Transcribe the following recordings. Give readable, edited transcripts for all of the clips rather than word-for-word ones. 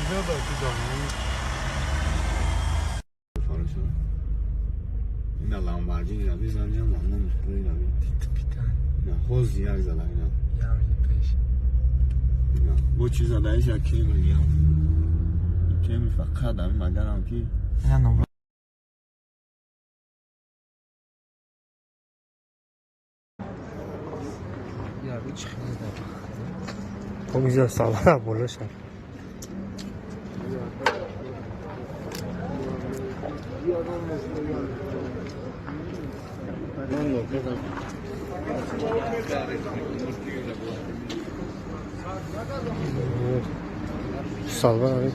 Güzel de güzel. اینا لامبورگینی را بیزنیم ممنون میشه اینا Tipitan. اینا خوز دیگر زدن اینا Yami peş. اینا bu چیزا دایش اکی میگم که می فقط هم مگرم که Ne numara? Ya bir çıkıyor da. Çok güzel sağlar böyle şey. Salvan abi.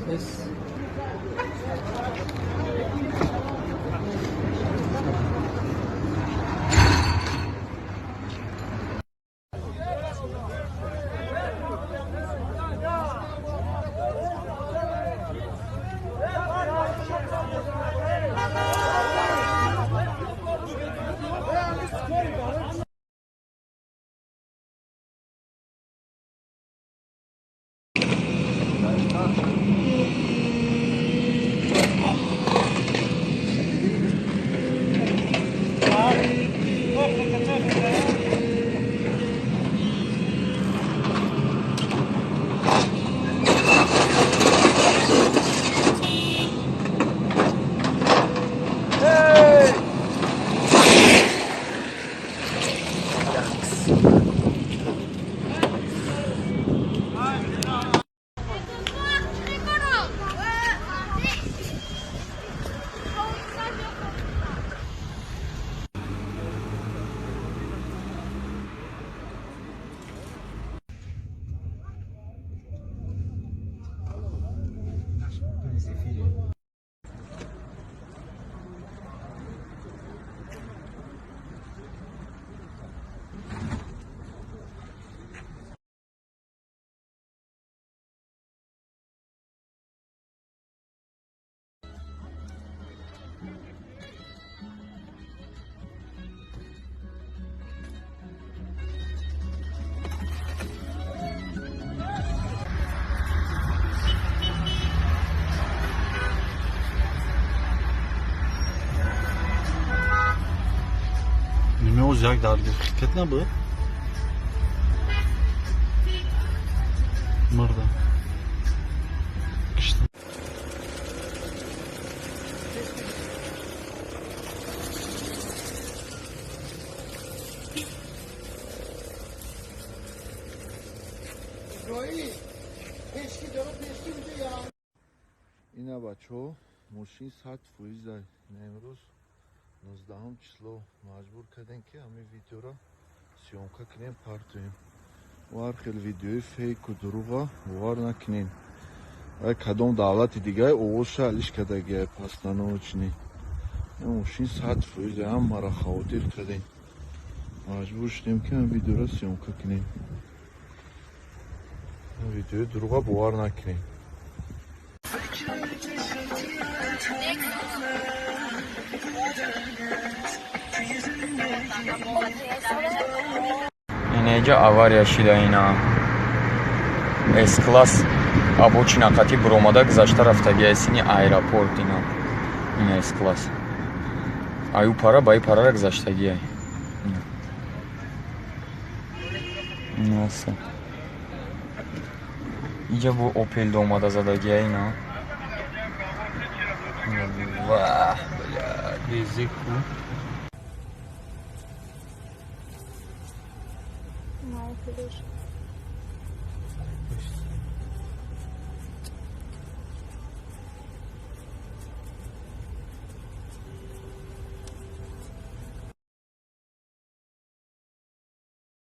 Ne olacak daha bir şirket ne bu? Mırda. İşte. اینا بچه ها ماشین 100 فویزه امروز 19 число مجبور کردن که همین ویدیو را سیومکا کنیم پارتویم و هر خیلی ویدیوی فیک و دروغا باور نکنین ای کدام دولت دیگه اوش حلش کرده گه پس ننوچنی ماشین 100 فویزه هم مرا خاطر کردن مجبور شدیم که همین ویدیو را سیومکا کنیم ویدیوی دروغا باور نکنین Necə avariya şidayına S-Class обочина Кати Бромада гзаштар автогиасини аэропорт ина S-Class аю пара бай парара гзаштагиай Nasıl? İyice bu Opel'de olmadı zadagıya ina. Vah, Bezik bu. Arkadaş.